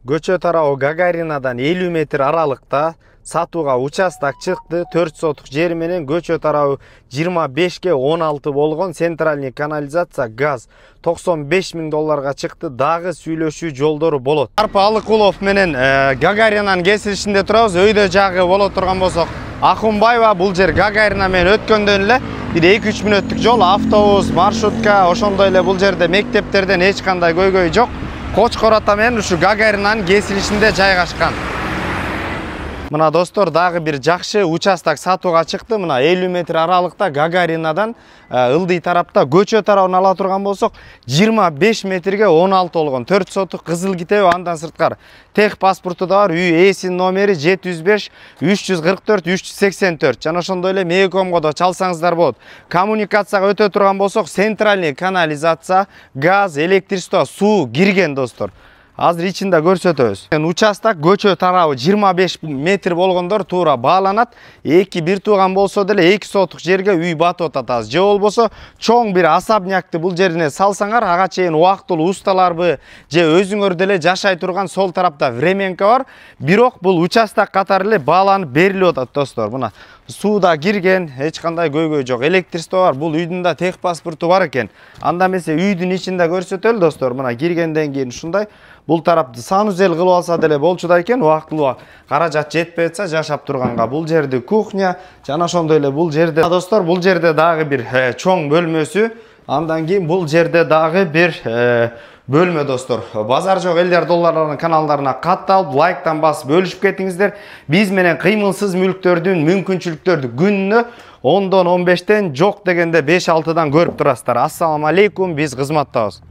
Көчө тарабы Гагаринадан 50 метр аралыкта сатууга участок чыкты. 4 сотук жер менен көчө тарабы 25ге 16 болгон. Центральный канализация, газ $95.000 чыкты. Дагы сүйлөшүү жолдору болот. Арпа Алыкулов менен Гагаринанын кесилишинде турабыз. Өйдө жагы боло турган болсок, Акунбаева, бул жер Гагарина менен өткөндөн эле бир 2-3 мүнөттүк жол, автобус, маршрутка, ошондой эле бул жерде мектептерден эч кандай көйгөй жок. Кочкор ата менен ушу Гагаринанын кесилишинде жайгашкан. Мына достор, дагы бир жакшы участок сатууга чыкты. Мына 50 метр аралыкта Гагаринадан ылдый тарапта көчө тарабын ала турган болсок, 25 метрге 16 болгон. 4 сотук кызыл китеби, андан сырткары тех паспорту да бар. Үй ээсинин номери 705 344 384. Жана ошондой эле Меекомго да чалсаңыздар болот. Коммуникацияга өтө турган болсок, центральный канализация, газ, электричество, суу кирген достор. Азыр ичинде көрсөтөбүз. Участок көчө тарабы 25 метр болгондор туура бааланат. Бир тууган болсо деле 2 сотук жерге үй батып атабыз. Же болбосо чоң бир особнякты бул жерине салсаңар, ага чейин убактылуу усталарбы, же өзүңөр деле жашай турган сол тарапта временка бар. Бирок бул участок катары эле бааланып берилип атат достор. Мына сууда кирген, эч кандай көйгөй жок. Электричество бар. Бул үйдүн да тех паспорту бар экен. Анда эмесе үйдүн ичинде көрсөтөлү достор. Мына киргенден кийин ушундай бул тарапты санузел кылып алса деле болчу да экен. Убактылуу каражат жетпей атса жашап турганга. Бул жерде кухня, жана ошондой эле бул жерде достор, бул жерде дагы бир чоң бөлмөсү. Андан кийин бул жерде дагы бир бөлмө достор. Базар жок элдер долларларынын каналдарына катталып, лайктан басып бөлүшүп кетиңиздер. Биз менен кыймылсыз мүлктөрдүн мүмкүнчүлүктөрдү күнүнө 10-15тен жок дегенде 5-6дан көрүп турасыздар. Ассаламу алейкум, биз кызматтабыз.